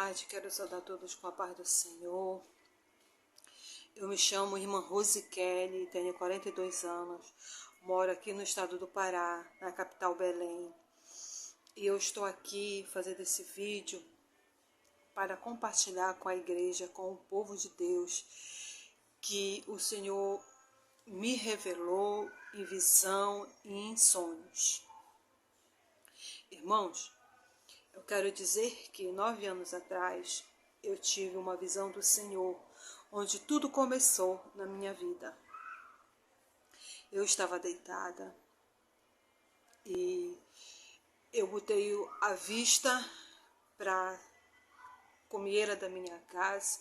tarde, quero saudar todos com a paz do Senhor. Eu me chamo irmã Rose Kelly, tenho 42 anos, moro aqui no estado do Pará, na capital Belém. E eu estou aqui fazendo esse vídeo para compartilhar com a igreja, com o povo de Deus, que o Senhor me revelou em visão e em sonhos. Irmãos, eu quero dizer que 9 anos atrás eu tive uma visão do Senhor, onde tudo começou na minha vida. Eu estava deitada e eu botei a vista para a comieira da minha casa,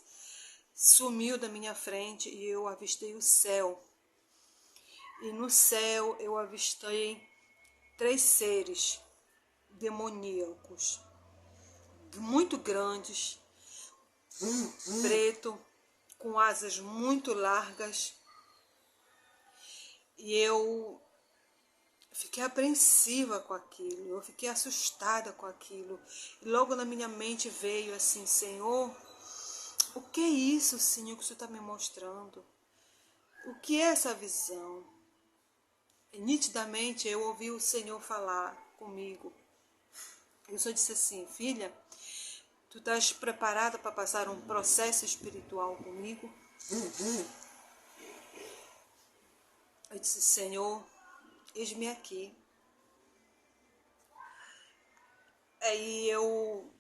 sumiu da minha frente e eu avistei o céu. E no céu eu avistei 3 seres demoníacos, muito grandes, preto, com asas muito largas. E eu fiquei apreensiva com aquilo, eu fiquei assustada com aquilo. E logo na minha mente veio assim: Senhor, o que é isso, Senhor, que o Senhor está me mostrando? O que é essa visão? E nitidamente eu ouvi o Senhor falar comigo. E o Senhor disse assim: filha, tu estás preparada para passar um processo espiritual comigo? Eu disse: Senhor, eis-me aqui. Aí eu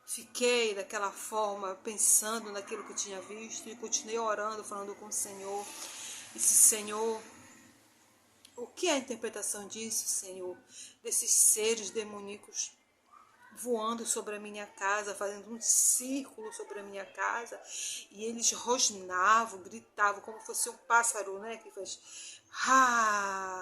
fiquei daquela forma, pensando naquilo que eu tinha visto, e continuei orando, falando com o Senhor. Disse: Senhor, o que é a interpretação disso, Senhor? Desses seres demoníacos voando sobre a minha casa, fazendo um círculo sobre a minha casa, e eles rosnavam, gritavam, como fosse um pássaro, né, que faz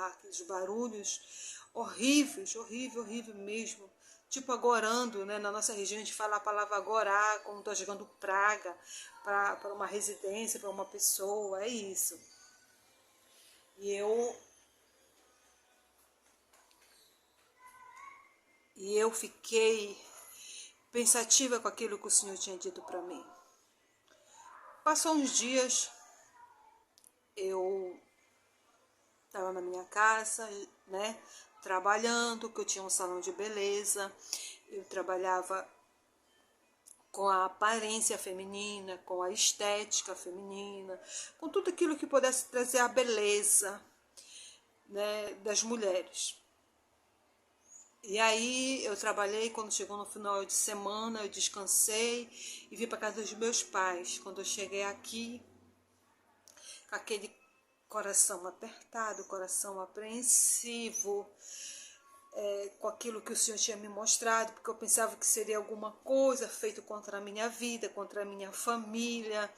aqueles barulhos horríveis, horrível mesmo, tipo agorando, né, na nossa região a gente fala a palavra agorar, como estou jogando praga para uma residência, para uma pessoa, é isso. E eu fiquei pensativa com aquilo que o Senhor tinha dito para mim. Passou uns dias, eu estava na minha casa, né, trabalhando, que eu tinha um salão de beleza, eu trabalhava com a aparência feminina, com a estética feminina, com tudo aquilo que pudesse trazer a beleza, né, das mulheres. E aí eu trabalhei, quando chegou no final de semana, eu descansei e vim para casa dos meus pais. Quando eu cheguei aqui, com aquele coração apertado, coração apreensivo, com aquilo que o Senhor tinha me mostrado, porque eu pensava que seria alguma coisa feita contra a minha vida, contra a minha família.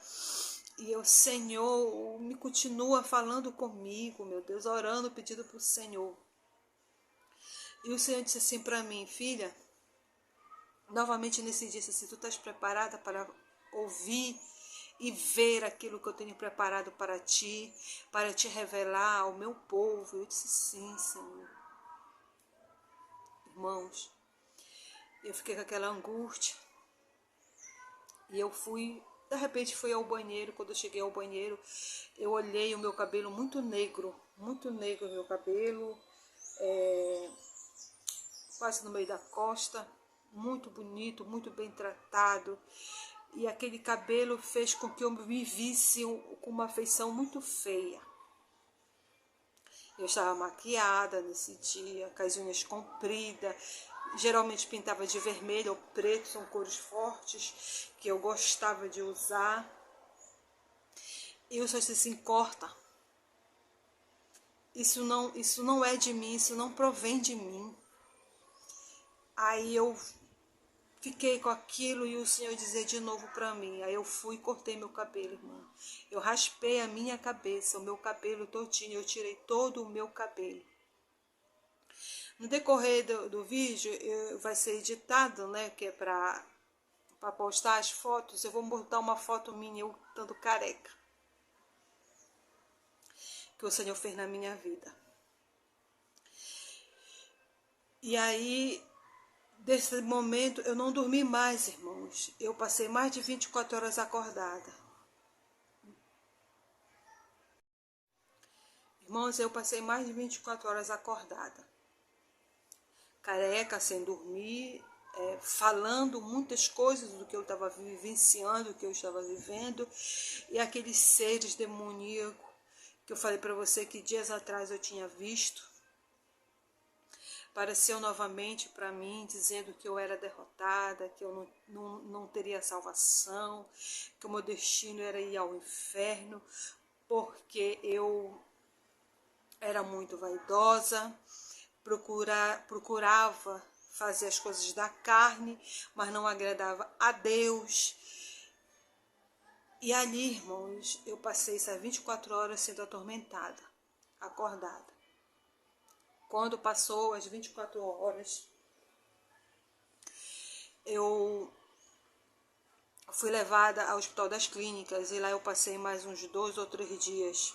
E o Senhor me continua falando comigo, meu Deus, orando, pedindo para o Senhor. E o Senhor disse assim para mim: filha, novamente nesse dia, assim, tu estás preparada para ouvir e ver aquilo que eu tenho preparado para ti revelar ao meu povo? Eu disse: sim, Senhor. Irmãos, eu fiquei com aquela angústia e eu fui, de repente fui ao banheiro. Quando eu cheguei ao banheiro, eu olhei o meu cabelo muito negro o meu cabelo, quase no meio da costa, muito bonito, muito bem tratado. E aquele cabelo fez com que eu me visse com uma feição muito feia. Eu estava maquiada nesse dia, com as unhas compridas, geralmente pintava de vermelho ou preto, são cores fortes que eu gostava de usar. E o Senhor disse assim: corta. Isso não é de mim, isso não provém de mim. Aí eu fiquei com aquilo e o Senhor dizia de novo para mim. Aí eu fui e cortei meu cabelo, irmã. Eu raspei a minha cabeça, o meu cabelo todinho, eu tirei todo o meu cabelo. No decorrer do vídeo, vai ser editado, né, que é para postar as fotos. Eu vou botar uma foto minha, eu estando careca, que o Senhor fez na minha vida. E aí, Desse momento eu não dormi mais, irmãos. Eu passei mais de 24 horas acordada. Irmãos, eu passei mais de 24 horas acordada. Careca, sem dormir, falando muitas coisas do que eu estava vivenciando, do que eu estava vivendo. E aqueles seres demoníacos que eu falei para você que dias atrás eu tinha visto, apareceu novamente para mim, dizendo que eu era derrotada, que eu não teria salvação, que o meu destino era ir ao inferno, porque eu era muito vaidosa, procurava fazer as coisas da carne, mas não agradava a Deus. E ali, irmãos, eu passei essas 24 horas sendo atormentada, acordada. Quando passou as 24 horas, eu fui levada ao Hospital das Clínicas e lá eu passei mais uns 2 ou 3 dias.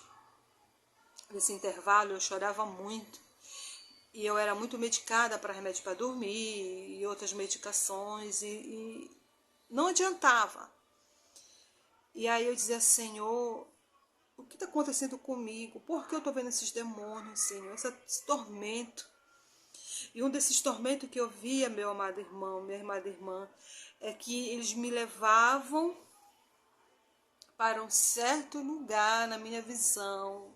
Nesse intervalo eu chorava muito e eu era muito medicada para remédio para dormir e outras medicações e não adiantava. E aí eu dizia, Senhor, o que está acontecendo comigo? Por que eu estou vendo esses demônios, Senhor? Esse tormento. E um desses tormentos que eu via, meu amado irmão, minha amada irmã, é que eles me levavam para um certo lugar na minha visão.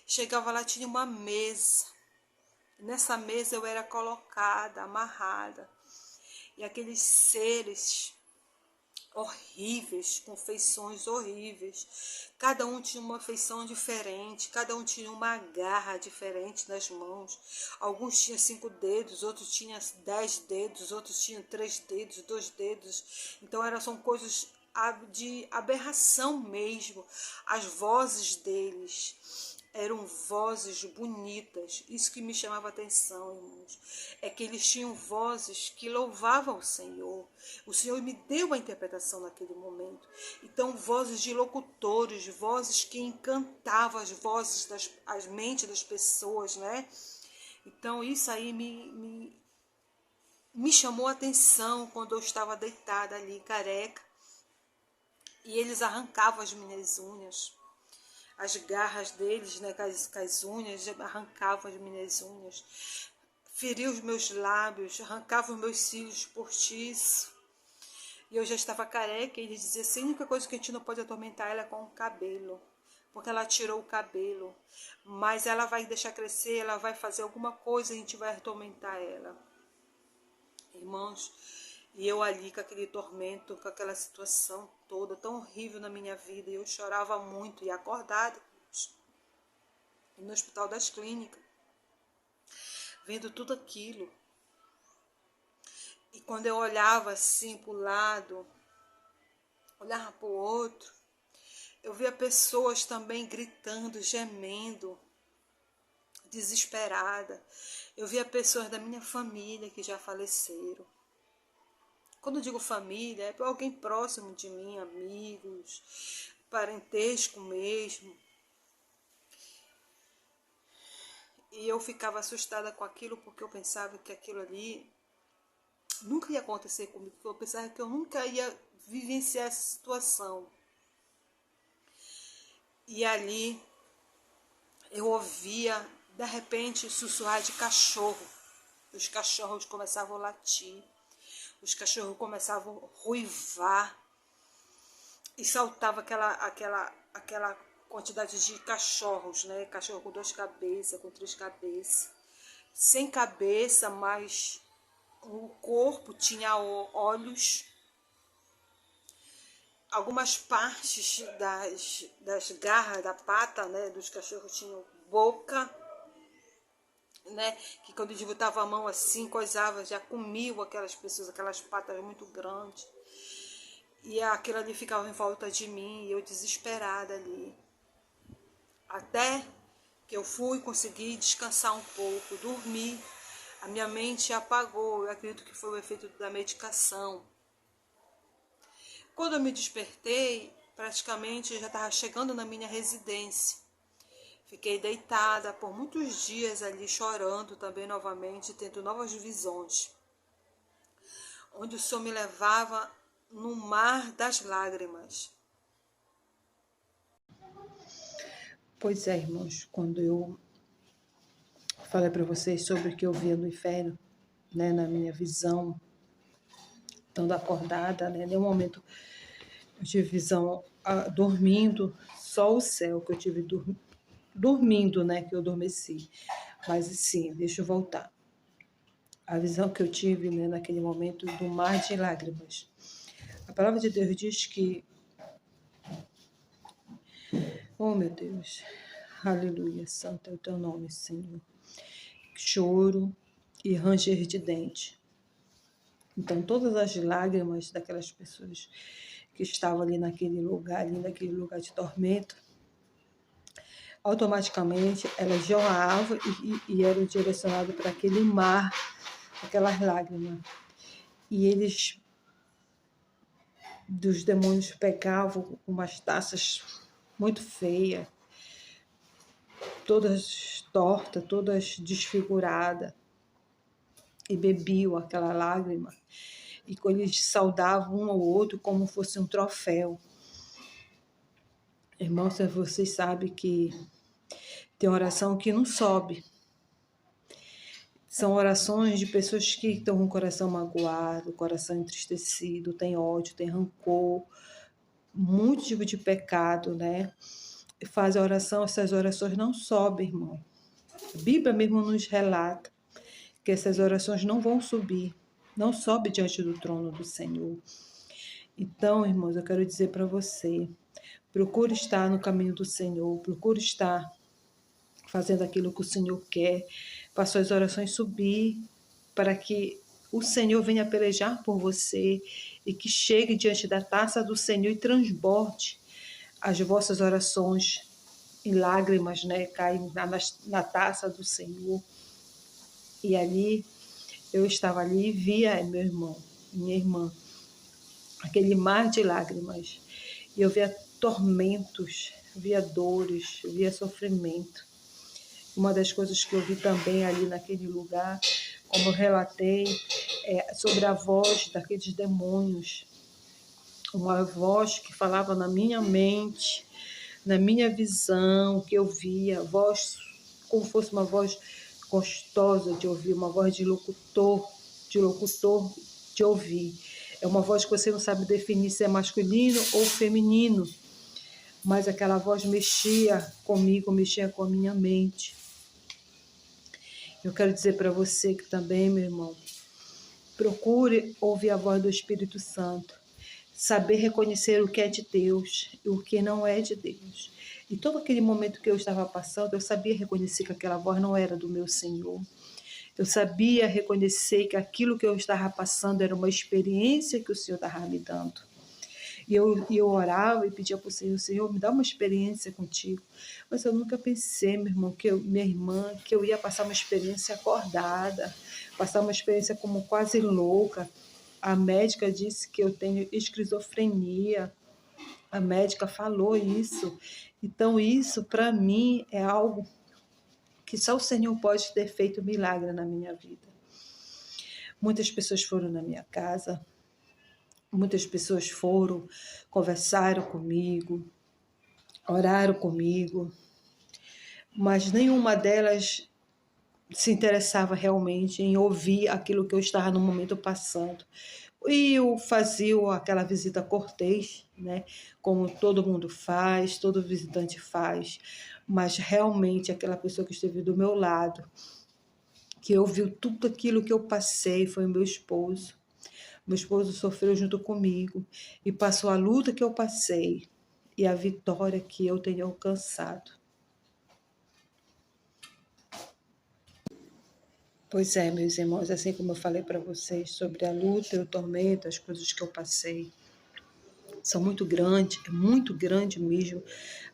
Chegava lá, tinha uma mesa. Nessa mesa eu era colocada, amarrada. E aqueles seres horríveis, com feições horríveis. Cada um tinha uma feição diferente, cada um tinha uma garra diferente nas mãos. Alguns tinham 5 dedos, outros tinham 10 dedos, outros tinham 3 dedos, 2 dedos. Então são coisas de aberração mesmo. As vozes deles eram vozes bonitas. Isso que me chamava a atenção, irmãos, é que eles tinham vozes que louvavam o Senhor. O Senhor me deu a interpretação naquele momento. Então, vozes de locutores, vozes que encantavam as vozes, as mentes das pessoas, né? Então, isso aí me chamou a atenção quando eu estava deitada ali, careca, e eles arrancavam as minhas unhas. As garras deles, né, com as unhas, arrancavam as minhas unhas, feriam os meus lábios, arrancavam os meus cílios postiços. E eu já estava careca e ele dizia assim, a única coisa que a gente não pode atormentar ela é com o cabelo, porque ela tirou o cabelo, mas ela vai deixar crescer, ela vai fazer alguma coisa e a gente vai atormentar ela. Irmãos, e eu ali com aquele tormento, com aquela situação toda tão horrível na minha vida, e eu chorava muito e acordada no Hospital das Clínicas, vendo tudo aquilo. E quando eu olhava assim para o lado, olhava para o outro, eu via pessoas também gritando, gemendo, desesperada. Eu via pessoas da minha família que já faleceram. Quando eu digo família, é alguém próximo de mim, amigos, parentesco mesmo. E eu ficava assustada com aquilo, porque eu pensava que aquilo ali nunca ia acontecer comigo. Eu pensava que eu nunca ia vivenciar essa situação. E ali eu ouvia, de repente, sussurrar de cachorro. Os cachorros começavam a latir. Os cachorros começavam a ruivar e saltava aquela quantidade de cachorros, né? Cachorro com 2 cabeças, com 3 cabeças, sem cabeça, mas o corpo tinha olhos. Algumas partes das garras, da pata, né, dos cachorros tinham boca, né, que quando eu botava a mão assim, coisava, já comiam aquelas pessoas, aquelas patas muito grandes. E aquilo ali ficava em volta de mim, e eu desesperada ali. Até que eu fui conseguir descansar um pouco, dormir. A minha mente apagou, eu acredito que foi o efeito da medicação. Quando eu me despertei, praticamente eu já estava chegando na minha residência. Fiquei deitada por muitos dias ali, chorando também novamente, tendo novas visões. onde o Senhor me levava no mar das lágrimas. Pois é, irmãos, quando eu falei para vocês sobre o que eu via no inferno, né, na minha visão, estando acordada, né, nenhum momento eu tive visão dormindo, só o céu que eu tive dormindo, né, que eu adormeci. Mas sim, deixa eu voltar. A visão que eu tive, né, naquele momento do mar de lágrimas. A palavra de Deus diz que, oh meu Deus, aleluia, santo é o teu nome, Senhor. Choro e ranger de dente. Então, todas as lágrimas daquelas pessoas que estavam ali naquele lugar de tormento, automaticamente elas jorravam e eram direcionadas para aquele mar, aquelas lágrimas. E eles, dos demônios, pegavam umas taças muito feias, todas tortas, todas desfiguradas, e bebiam aquela lágrima. E eles saudavam um ao outro como fosse um troféu. Irmãos, vocês sabem que tem oração que não sobe. São orações de pessoas que estão com o coração magoado, coração entristecido, tem ódio, tem rancor, muito tipo de pecado, né? Faz a oração, essas orações não sobem, irmão. A Bíblia mesmo nos relata que essas orações não vão subir, não sobe diante do trono do Senhor. Então, irmãos, eu quero dizer para você, procure estar no caminho do Senhor, procure estar fazendo aquilo que o Senhor quer, para suas orações subir, para que o Senhor venha pelejar por você e que chegue diante da taça do Senhor e transborde as vossas orações em lágrimas, né? Caem na taça do Senhor. E ali, eu estava ali e via meu irmão, minha irmã, aquele mar de lágrimas. E eu via tormentos, via dores, via sofrimento. Uma das coisas que eu vi também ali naquele lugar, como eu relatei, é sobre a voz daqueles demônios. Uma voz que falava na minha mente, na minha visão, que eu via, voz como fosse uma voz gostosa de ouvir, uma voz de locutor de ouvir. É uma voz que você não sabe definir se é masculino ou feminino, mas aquela voz mexia comigo, mexia com a minha mente. Eu quero dizer para você que também, meu irmão, procure ouvir a voz do Espírito Santo, saber reconhecer o que é de Deus e o que não é de Deus. E todo aquele momento que eu estava passando, eu sabia reconhecer que aquela voz não era do meu Senhor. Eu sabia reconhecer que aquilo que eu estava passando era uma experiência que o Senhor estava me dando. E eu orava e pedia para o Senhor, Senhor, me dá uma experiência contigo. Mas eu nunca pensei, meu irmão, minha irmã, que eu ia passar uma experiência acordada, passar uma experiência como quase louca. A médica disse que eu tenho esquizofrenia. A médica falou isso. Então, isso, para mim, é algo que só o Senhor pode ter feito milagre na minha vida. Muitas pessoas foram na minha casa, muitas pessoas foram, conversaram comigo, oraram comigo, mas nenhuma delas se interessava realmente em ouvir aquilo que eu estava no momento passando. E eu fazia aquela visita cortês, né? Como todo mundo faz, todo visitante faz, mas realmente aquela pessoa que esteve do meu lado, que ouviu tudo aquilo que eu passei, foi o meu esposo. Meu esposo sofreu junto comigo e passou a luta que eu passei e a vitória que eu tenho alcançado. Pois é, meus irmãos, assim como eu falei para vocês sobre a luta e o tormento, as coisas que eu passei, são muito grandes, é muito grande mesmo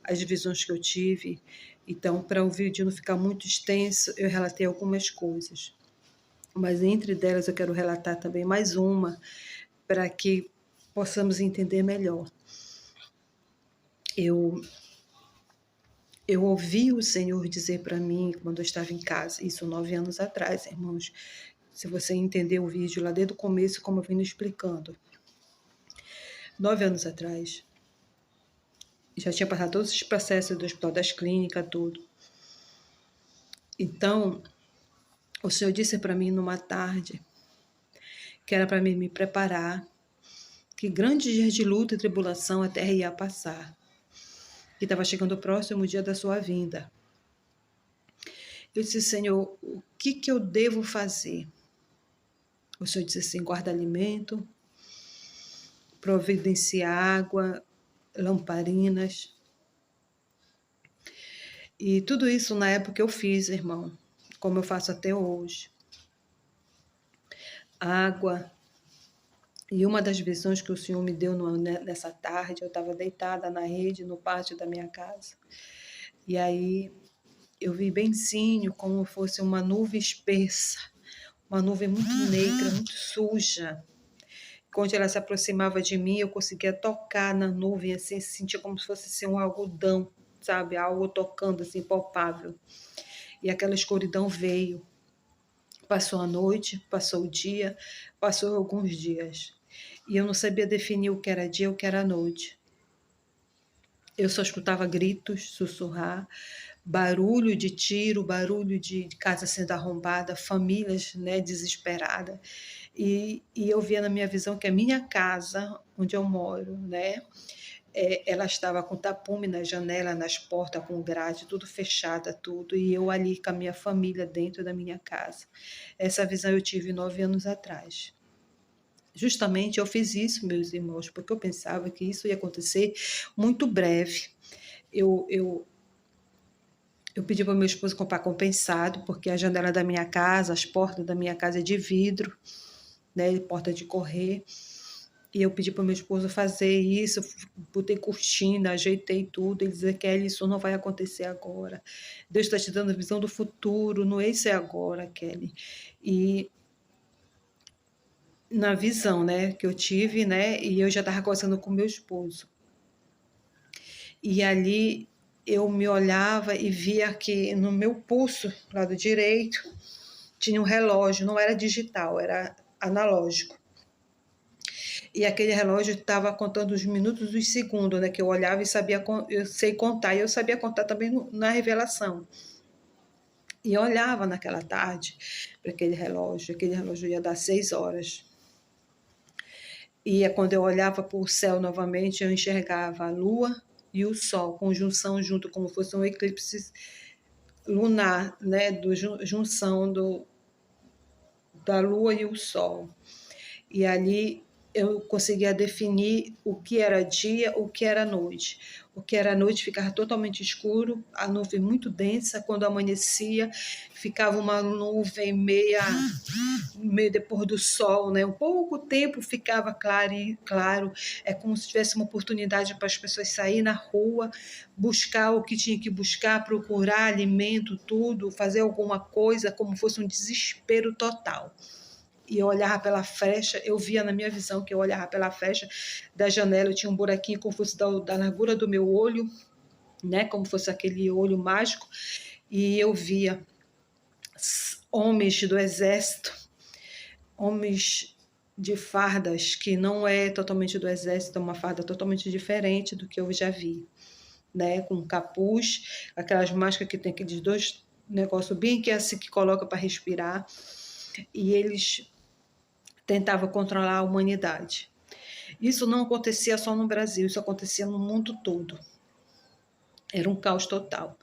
as visões que eu tive. Então, para o vídeo não ficar muito extenso, eu relatei algumas coisas. Mas entre delas eu quero relatar também mais uma, para que possamos entender melhor. Eu ouvi o Senhor dizer para mim, quando eu estava em casa, isso 9 anos atrás, irmãos, se você entender o vídeo lá desde o começo, como eu vim explicando. 9 anos atrás, já tinha passado todos os processos do Hospital das Clínicas, tudo. Então, o Senhor disse para mim numa tarde que era para mim me preparar, que grandes dias de luta e tribulação a terra ia passar, que estava chegando o próximo dia da sua vinda. Eu disse, Senhor, o que eu devo fazer? O Senhor disse assim, guarda alimento, providencia água, lamparinas. E tudo isso na época eu fiz, irmão, como eu faço até hoje. Água. E uma das visões que o Senhor me deu nessa tarde, eu estava deitada na rede, no pátio da minha casa. E aí eu vi benzinho, como fosse uma nuvem espessa, uma nuvem muito negra, muito suja. Quando ela se aproximava de mim, eu conseguia tocar na nuvem, assim, sentia como se fosse assim, um algodão, sabe? Algo tocando, assim, palpável. E aquela escuridão veio. Passou a noite, passou o dia, passou alguns dias. E eu não sabia definir o que era dia e o que era noite. Eu só escutava gritos, sussurrar, barulho de tiro, barulho de casa sendo arrombada, famílias, né, desesperadas. E eu via na minha visão que a minha casa, onde eu moro, né, ela estava com tapume na janela, nas portas, com grade, tudo fechada, tudo. E eu ali com a minha família dentro da minha casa. Essa visão eu tive 9 anos atrás. Justamente eu fiz isso, meus irmãos, porque eu pensava que isso ia acontecer muito breve. Eu pedi para o meu esposo comprar compensado, porque a janela da minha casa, as portas da minha casa é de vidro, né, porta de correr. E eu pedi para o meu esposo fazer isso, botei cortina, ajeitei tudo. Ele dizia, Kelly, isso não vai acontecer agora. Deus está te dando a visão do futuro, não é isso é agora, Kelly. E na visão, né, que eu tive, né, e eu já estava conversando com meu esposo. E ali eu me olhava e via que no meu pulso, lado direito, tinha um relógio, não era digital, era analógico. E aquele relógio estava contando os minutos e os segundos, né, que eu olhava e sabia, eu sei contar, e eu sabia contar também na revelação. E eu olhava naquela tarde para aquele relógio ia dar 6 horas. E quando eu olhava para o céu novamente, eu enxergava a lua e o sol, conjunção junto, como fosse um eclipse lunar, né, junção da lua e o sol. E ali eu conseguia definir o que era dia, o que era noite. O que era noite ficava totalmente escuro, a nuvem muito densa. Quando amanhecia, ficava uma nuvem meio depois do sol, né? Um pouco tempo ficava claro. É como se tivesse uma oportunidade para as pessoas saírem na rua, buscar o que tinha que buscar, procurar alimento, tudo, fazer alguma coisa, como fosse um desespero total. E eu olhava pela frecha, eu via na minha visão que eu olhava pela frecha da janela, eu tinha um buraquinho como fosse da largura do meu olho, né, como fosse aquele olho mágico, e eu via homens do exército, homens de fardas, que não é totalmente do exército, é uma farda totalmente diferente do que eu já vi, né, com capuz, aquelas máscaras que tem aqueles 2 negócios bem que é assim que coloca para respirar, e eles tentava controlar a humanidade. Isso não acontecia só no Brasil, isso acontecia no mundo todo. Era um caos total.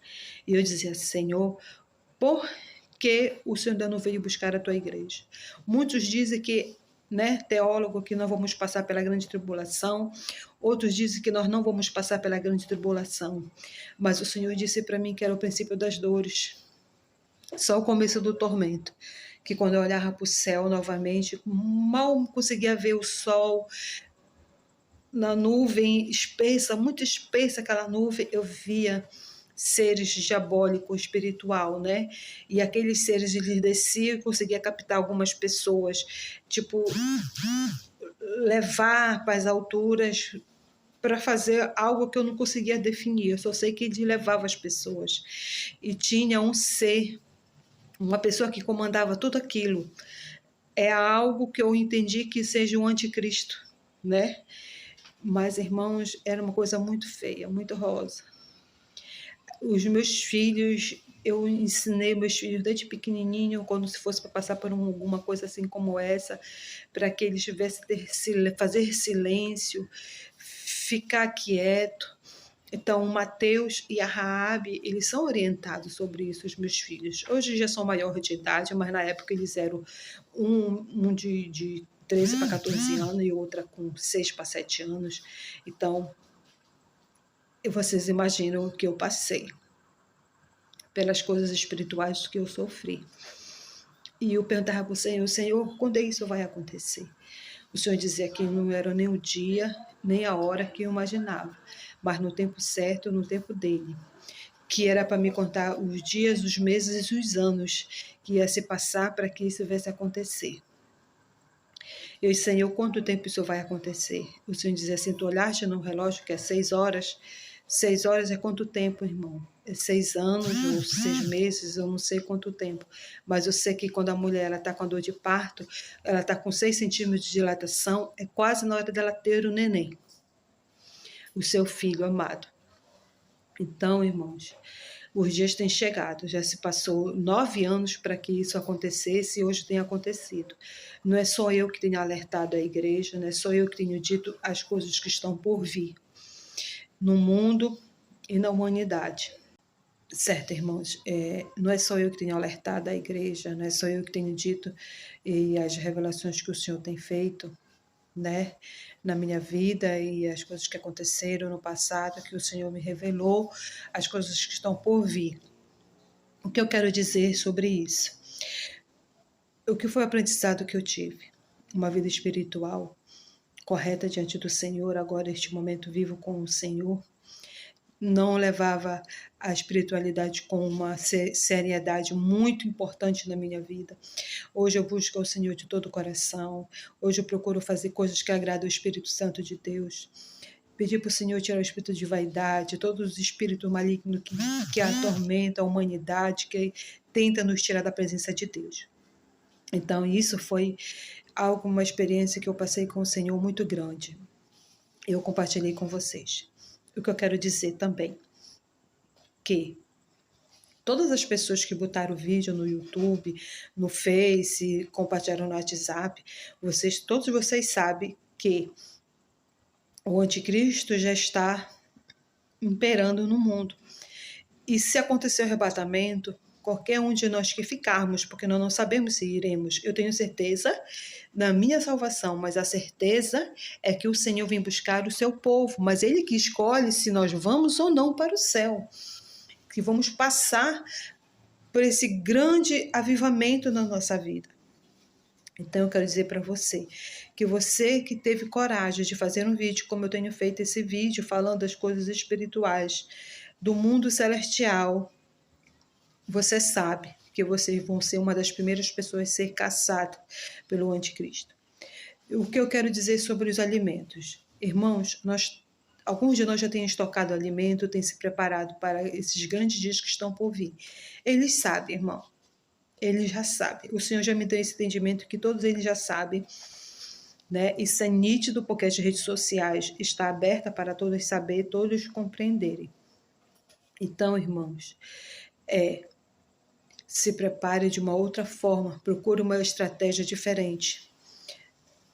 E eu dizia, Senhor, por que o Senhor ainda não veio buscar a tua igreja? Muitos dizem que, né, teólogo, que nós vamos passar pela grande tribulação, outros dizem que nós não vamos passar pela grande tribulação, mas o Senhor disse para mim que era o princípio das dores, só o começo do tormento, que quando eu olhava para o céu novamente, mal conseguia ver o sol, na nuvem espessa, muito espessa aquela nuvem, eu via seres diabólicos, espiritual, né? E aqueles seres, eles desciam e conseguia captar algumas pessoas, tipo, levar para as alturas para fazer algo que eu não conseguia definir, eu só sei que ele levava as pessoas. E tinha um ser, uma pessoa que comandava tudo aquilo, é algo que eu entendi que seja o anticristo, né? Mas, irmãos, era uma coisa muito feia, muito horrorosa. Os meus filhos, eu ensinei meus filhos desde pequenininho, quando se fosse para passar por alguma coisa assim como essa, para que eles tivessem fazer silêncio, ficar quieto. Então, o Mateus e a Raabe, eles são orientados sobre isso, os meus filhos. Hoje já são maior de idade, mas na época eles eram um de 13 para 14 anos e outra com 6 para 7 anos. Então, vocês imaginam o que eu passei, pelas coisas espirituais que eu sofri. E eu perguntava para o Senhor, quando é isso vai acontecer? O Senhor dizia que não era nem o dia, nem a hora que eu imaginava, mas no tempo certo, no tempo dele. Que era para me contar os dias, os meses e os anos que ia se passar para que isso viesse acontecer. Eu disse, Senhor, quanto tempo isso vai acontecer? O Senhor dizia assim, tu olhaste no relógio que é 6 horas? 6 horas é quanto tempo, irmão? É 6 anos ou 6 meses, eu não sei quanto tempo. Mas eu sei que quando a mulher está com a dor de parto, ela está com 6 centímetros de dilatação, é quase na hora dela ter o neném, o seu filho amado. Então, irmãos, os dias têm chegado, já se passou 9 anos para que isso acontecesse e hoje tem acontecido. Não é só eu que tenho alertado a igreja, não é só eu que tenho dito as coisas que estão por vir no mundo e na humanidade. Certo, irmãos, não é só eu que tenho alertado a igreja, não é só eu que tenho dito e as revelações que o Senhor tem feito, né, na minha vida e as coisas que aconteceram no passado, que o Senhor me revelou, as coisas que estão por vir. O que eu quero dizer sobre isso? O que foi o aprendizado que eu tive? Uma vida espiritual correta diante do Senhor, agora este momento vivo com o Senhor, não levava a espiritualidade com uma seriedade muito importante na minha vida. Hoje eu busco ao Senhor de todo o coração. Hoje eu procuro fazer coisas que agradam o Espírito Santo de Deus. Pedir para o Senhor tirar o espírito de vaidade, todos os espíritos malignos que atormentam a humanidade, que tenta nos tirar da presença de Deus. Então isso foi uma experiência que eu passei com o Senhor muito grande. Eu compartilhei com vocês. O que eu quero dizer também, que todas as pessoas que botaram o vídeo no YouTube, no Face, compartilharam no WhatsApp, todos vocês sabem que o anticristo já está imperando no mundo. E se acontecer o arrebatamento, qualquer um de nós que ficarmos, porque nós não sabemos se iremos, eu tenho certeza da minha salvação, mas a certeza é que o Senhor vem buscar o seu povo, mas Ele que escolhe se nós vamos ou não para o céu, que vamos passar por esse grande avivamento na nossa vida. Então eu quero dizer para você que teve coragem de fazer um vídeo, como eu tenho feito esse vídeo, falando das coisas espirituais, do mundo celestial, você sabe que vocês vão ser uma das primeiras pessoas a ser caçadas pelo anticristo. O que eu quero dizer sobre os alimentos? Irmãos, alguns de nós já têm estocado alimento, têm se preparado para esses grandes dias que estão por vir. Eles sabem, irmão. Eles já sabem. O Senhor já me deu esse entendimento que todos eles já sabem, né? Isso é nítido porque as redes sociais estão abertas para todos saber, todos compreenderem. Então, irmãos, se prepare de uma outra forma, procure uma estratégia diferente.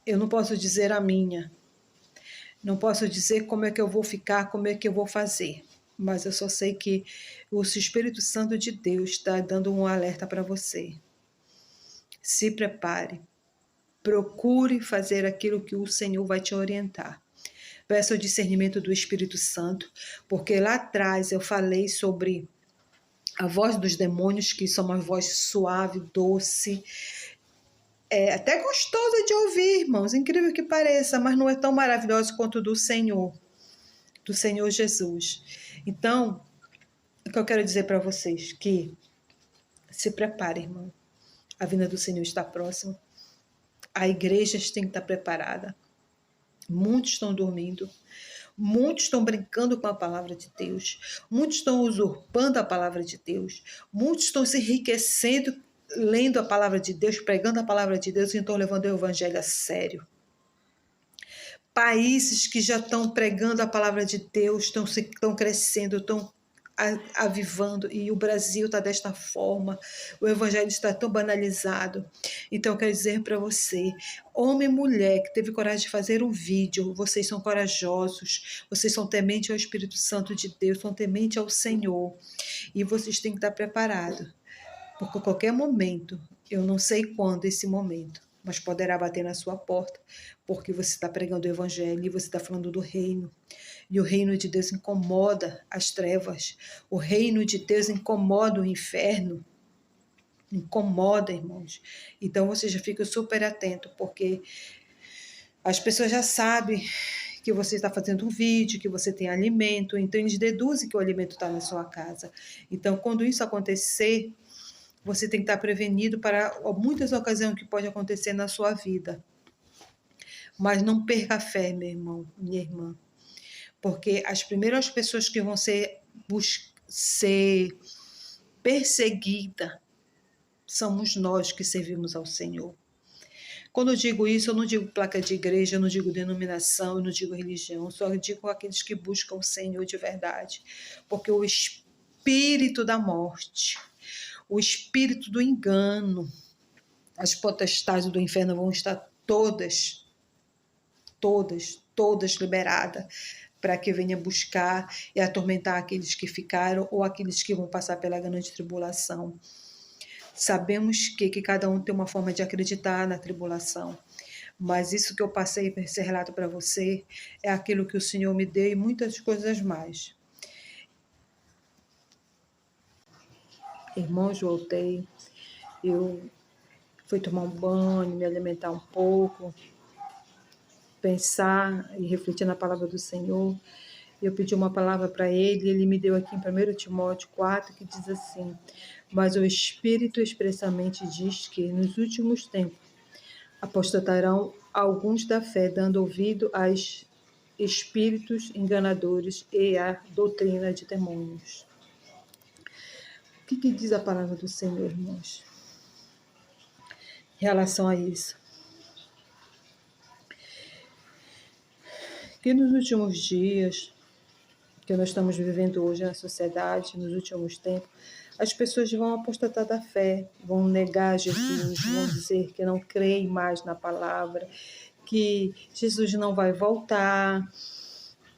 Eu não posso dizer a minha, não posso dizer como é que eu vou ficar, como é que eu vou fazer, mas eu só sei que o Espírito Santo de Deus está dando um alerta para você. Se prepare, procure fazer aquilo que o Senhor vai te orientar. Peça o discernimento do Espírito Santo, porque lá atrás eu falei sobre a voz dos demônios, que são uma voz suave, doce, até gostosa de ouvir, irmãos, incrível que pareça, mas não é tão maravilhosa quanto do Senhor Jesus. Então, o que eu quero dizer para vocês, que se prepare, irmão. A vinda do Senhor está próxima. A igreja tem que estar preparada. Muitos estão dormindo. Muitos estão brincando com a palavra de Deus. Muitos estão usurpando a palavra de Deus. Muitos estão se enriquecendo lendo a palavra de Deus, pregando a palavra de Deus e estão levando o evangelho a sério. Países que já estão pregando a palavra de Deus, estão crescendo, estão avivando, e o Brasil está desta forma, o evangelho está tão banalizado. Então eu quero dizer para você, homem e mulher que teve coragem de fazer um vídeo, vocês são corajosos, vocês são tementes ao Espírito Santo de Deus, são tementes ao Senhor, e vocês têm que estar preparados, porque a qualquer momento, eu não sei quando esse momento, mas poderá bater na sua porta, porque você está pregando o evangelho e você está falando do reino. E o reino de Deus incomoda as trevas. O reino de Deus incomoda o inferno. Incomoda, irmãos. Então você já fica super atento, porque as pessoas já sabem que você está fazendo um vídeo, que você tem alimento, então eles deduzem que o alimento está na sua casa. Então, quando isso acontecer, você tem que estar prevenido para muitas ocasiões que pode acontecer na sua vida. Mas não perca a fé, meu irmão, minha irmã. Porque as primeiras pessoas que vão ser perseguidas somos nós que servimos ao Senhor. Quando eu digo isso, eu não digo placa de igreja, eu não digo denominação, eu não digo religião, só digo aqueles que buscam o Senhor de verdade. Porque o espírito da morte, o espírito do engano, as potestades do inferno vão estar todas liberadas para que venha buscar e atormentar aqueles que ficaram ou aqueles que vão passar pela grande tribulação. Sabemos que cada um tem uma forma de acreditar na tribulação, mas isso que eu passei, esse relato para você, é aquilo que o Senhor me deu e muitas coisas mais. Irmãos, voltei, eu fui tomar um banho, me alimentar um pouco, pensar e refletir na palavra do Senhor. Eu pedi uma palavra para ele me deu aqui em 1 Timóteo 4, que diz assim: mas o Espírito expressamente diz que nos últimos tempos apostatarão alguns da fé, dando ouvido aos espíritos enganadores e à doutrina de demônios. O que diz a palavra do Senhor, irmãos, em relação a isso? Que nos últimos dias, que nós estamos vivendo hoje na sociedade, nos últimos tempos, as pessoas vão apostatar da fé, vão negar Jesus, vão dizer que não creem mais na palavra, que Jesus não vai voltar,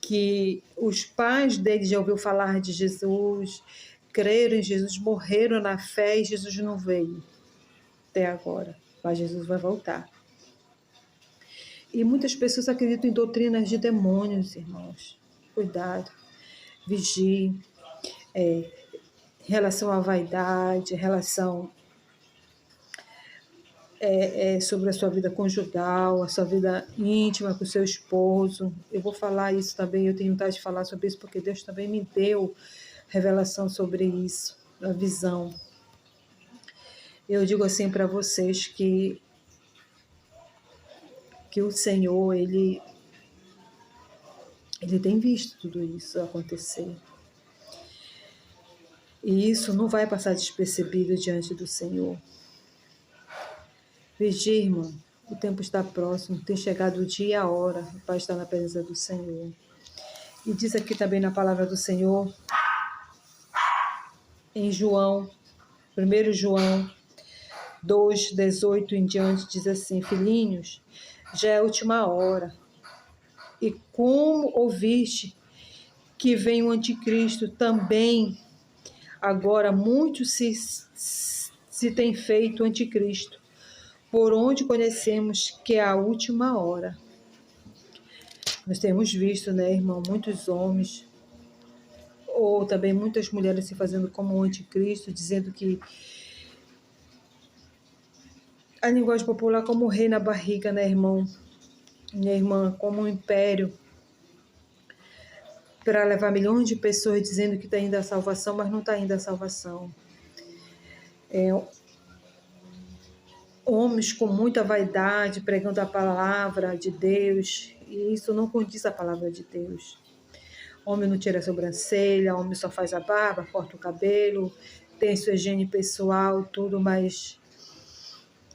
que os pais deles já ouviram falar de Jesus, creram em Jesus, morreram na fé e Jesus não veio até agora, mas Jesus vai voltar. E muitas pessoas acreditam em doutrinas de demônios, irmãos. Cuidado, vigie. Em relação à vaidade, em relação sobre a sua vida conjugal, a sua vida íntima com o seu esposo. Eu vou falar isso também, eu tenho vontade de falar sobre isso, porque Deus também me deu revelação sobre isso, a visão. Eu digo assim para vocês que o Senhor, Ele tem visto tudo isso acontecer. E isso não vai passar despercebido diante do Senhor. Vigia, irmão, o tempo está próximo, tem chegado o dia e a hora para estar na presença do Senhor. E diz aqui também na palavra do Senhor, em João, 1 João 2, 18 em diante, diz assim: filhinhos, já é a última hora. E como ouviste que vem o anticristo, também agora muitos se tem feito anticristo, por onde conhecemos que é a última hora. Nós temos visto, né, irmão, muitos homens, ou também muitas mulheres se fazendo como o anticristo, dizendo que a linguagem popular como o rei na barriga, né, irmão? Minha irmã, como um império, para levar milhões de pessoas dizendo que está indo à salvação, mas não está indo à salvação. Homens com muita vaidade, pregando a palavra de Deus, e isso não condiz a palavra de Deus. Homem não tira a sobrancelha, homem só faz a barba, corta o cabelo, tem sua higiene pessoal, tudo, mas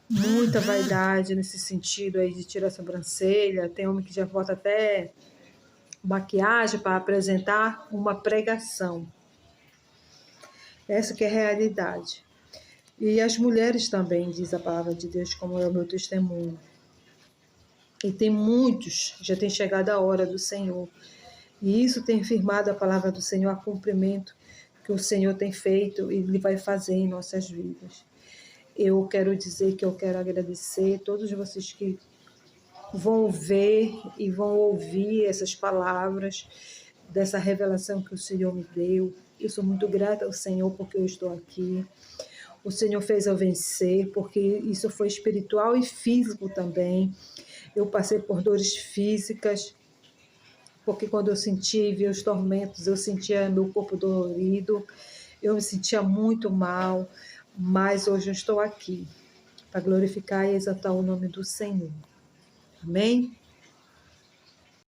muita vaidade nesse sentido aí de tirar a sobrancelha. Tem homem que já bota até maquiagem para apresentar uma pregação. Essa que é a realidade. E as mulheres também, diz a palavra de Deus, como é o meu testemunho. E tem muitos, já tem chegado a hora do Senhor. E isso tem firmado a palavra do Senhor, a cumprimento que o Senhor tem feito e Ele vai fazer em nossas vidas. Eu quero dizer que eu quero agradecer a todos vocês que vão ver e vão ouvir essas palavras, dessa revelação que o Senhor me deu. Eu sou muito grata ao Senhor porque eu estou aqui. O Senhor fez eu vencer, porque isso foi espiritual e físico também. Eu passei por dores físicas, porque quando eu vi os tormentos, eu sentia meu corpo dolorido, eu me sentia muito mal, mas hoje eu estou aqui para glorificar e exaltar o nome do Senhor. Amém?